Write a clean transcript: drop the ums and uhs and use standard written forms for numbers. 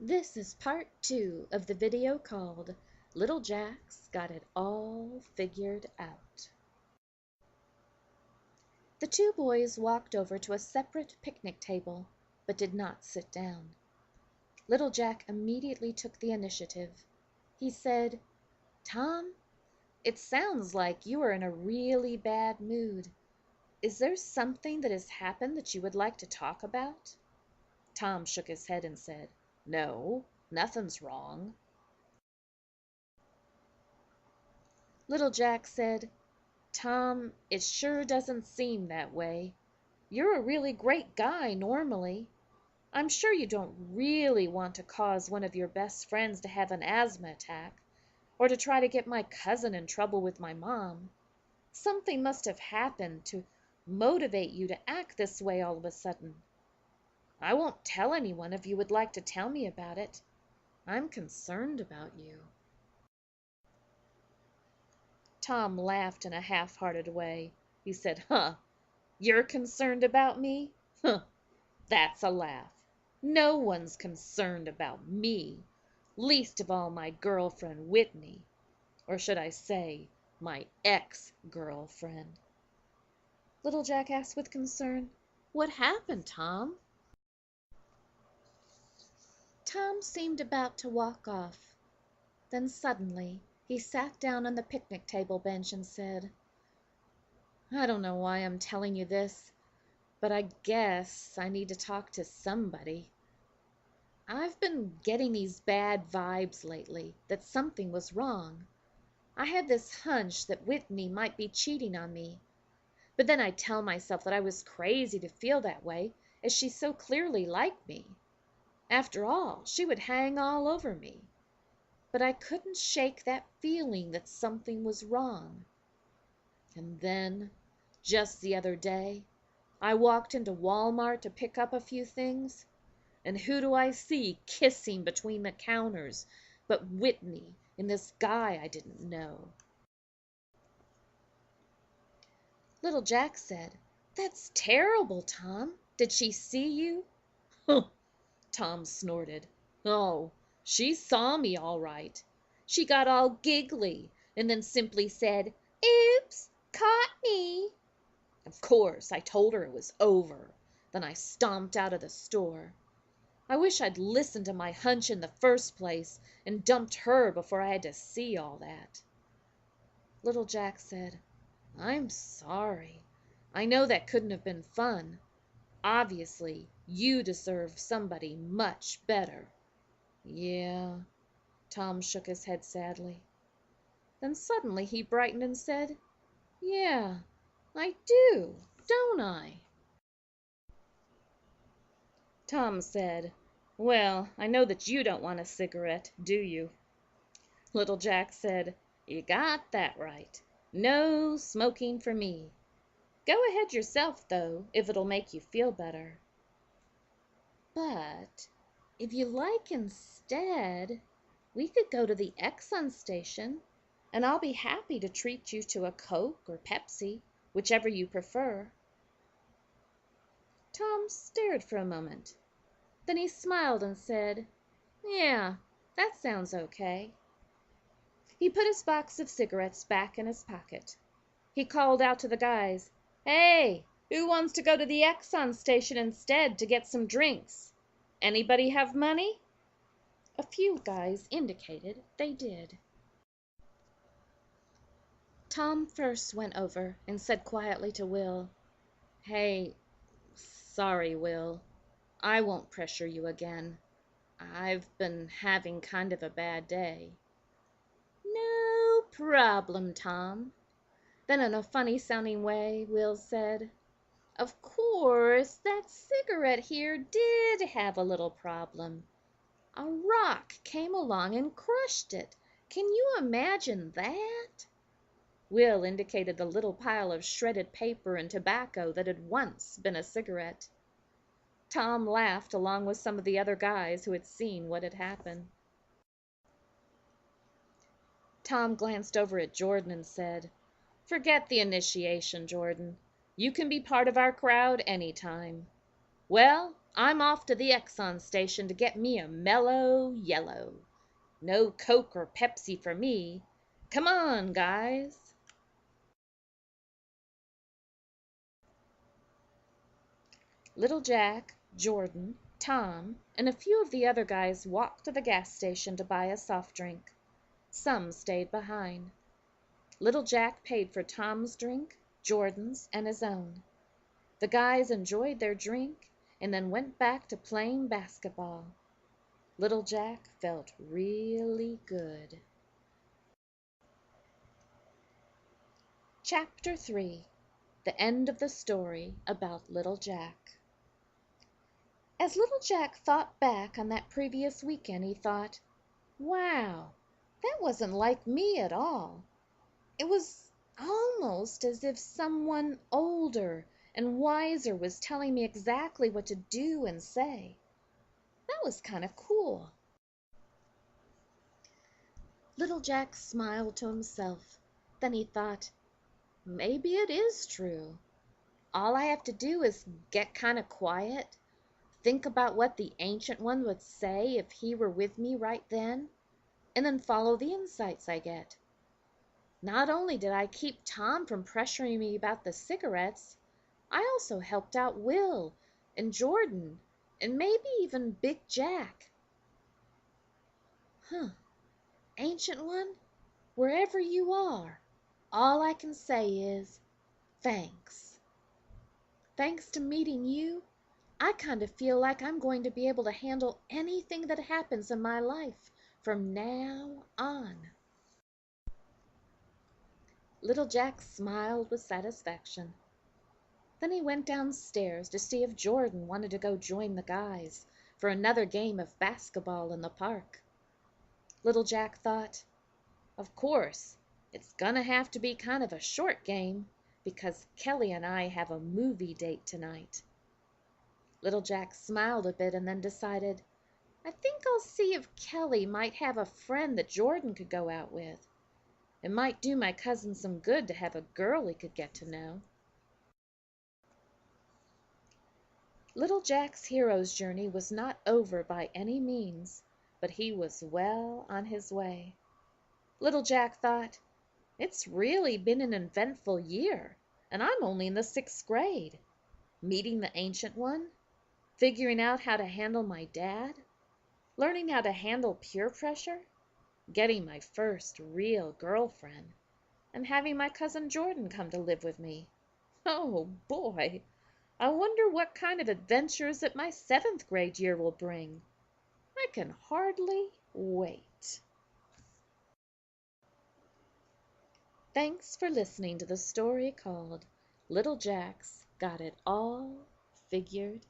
This is part 2 of the video called Little Jack's Got It All Figured Out. The two boys walked over to a separate picnic table, but did not sit down. Little Jack immediately took the initiative. He said, "Tom, it sounds like you are in a really bad mood. Is there something that has happened that you would like to talk about?" Tom shook his head and said, "No, nothing's wrong." Little Jack said, "Tom, it sure doesn't seem that way. You're a really great guy normally. I'm sure you don't really want to cause one of your best friends to have an asthma attack, or to try to get my cousin in trouble with my mom. Something must have happened to motivate you to act this way all of a sudden. I won't tell anyone if you would like to tell me about it. I'm concerned about you." Tom laughed in a half-hearted way. He said, "Huh, you're concerned about me? Huh, that's a laugh. No one's concerned about me, least of all my girlfriend Whitney, or should I say, my ex-girlfriend." Little Jack asked with concern, "What happened, Tom?" Tom seemed about to walk off. Then suddenly he sat down on the picnic table bench and said, "I don't know why I'm telling you this, but I guess I need to talk to somebody. I've been getting these bad vibes lately that something was wrong. I had this hunch that Whitney might be cheating on me, but then I tell myself that I was crazy to feel that way, as she so clearly liked me. After all, she would hang all over me. But I couldn't shake that feeling that something was wrong. And then, just the other day, I walked into Walmart to pick up a few things, and who do I see kissing between the counters but Whitney and this guy I didn't know." Little Jack said, "That's terrible, Tom. Did she see you?" "Huh," Tom snorted. "Oh, she saw me all right. She got all giggly and then simply said, 'Oops, caught me.' Of course, I told her it was over. Then I stomped out of the store. I wish I'd listened to my hunch in the first place and dumped her before I had to see all that." Little Jack said, "I'm sorry. I know that couldn't have been fun. Obviously, you deserve somebody much better." "Yeah." Tom shook his head sadly. Then suddenly he brightened and said, "Yeah, I do, don't I?" Tom said, "Well, I know that you don't want a cigarette, do you?" Little Jack said, "You got that right. No smoking for me. Go ahead yourself, though, if it'll make you feel better. But if you like instead, we could go to the Exxon station, and I'll be happy to treat you to a Coke or Pepsi, whichever you prefer." Tom stared for a moment. Then he smiled and said, "Yeah, that sounds okay." He put his box of cigarettes back in his pocket. He called out to the guys, "Hey, who wants to go to the Exxon station instead to get some drinks? Anybody have money?" A few guys indicated they did. Tom first went over and said quietly to Will, "Hey, sorry, Will. I won't pressure you again. I've been having kind of a bad day." "No problem, Tom." Then in a funny-sounding way, Will said, "Of course, that cigarette here did have a little problem. A rock came along and crushed it. Can you imagine that?" Will indicated the little pile of shredded paper and tobacco that had once been a cigarette. Tom laughed along with some of the other guys who had seen what had happened. Tom glanced over at Jordan and said, "Forget the initiation, Jordan. You can be part of our crowd any time. Well, I'm off to the Exxon station to get me a mellow yellow. No Coke or Pepsi for me. Come on, guys. Little Jack, Jordan, Tom, and a few of the other guys walked to the gas station to buy a soft drink. Some stayed behind. Little Jack paid for Tom's drink, Jordan's, and his own. The guys enjoyed their drink and then went back to playing basketball. Little Jack felt really good. Chapter 3. The End of the Story About Little Jack. As Little Jack thought back on that previous weekend, he thought, wow, that wasn't like me at all. It was almost as if someone older and wiser was telling me exactly what to do and say. That was kind of cool. Little Jack smiled to himself. Then he thought, maybe it is true. All I have to do is get kind of quiet, think about what the Ancient One would say if he were with me right then, and then follow the insights I get. Not only did I keep Tom from pressuring me about the cigarettes, I also helped out Will and Jordan and maybe even Big Jack. Huh. Ancient One, wherever you are, all I can say is thanks. Thanks to meeting you, I kind of feel like I'm going to be able to handle anything that happens in my life from now on. Little Jack smiled with satisfaction. Then he went downstairs to see if Jordan wanted to go join the guys for another game of basketball in the park. Little Jack thought, of course, it's gonna have to be kind of a short game because Kelly and I have a movie date tonight. Little Jack smiled a bit and then decided, I think I'll see if Kelly might have a friend that Jordan could go out with. It might do my cousin some good to have a girl he could get to know. Little Jack's hero's journey was not over by any means, but he was well on his way. Little Jack thought, it's really been an eventful year, and I'm only in the 6th grade. Meeting the Ancient One, figuring out how to handle my dad, learning how to handle peer pressure, getting my first real girlfriend, and having my cousin Jordan come to live with me. Oh boy, I wonder what kind of adventures that my 7th grade year will bring. I can hardly wait. Thanks for listening to the story called Little Jack's Got It All Figured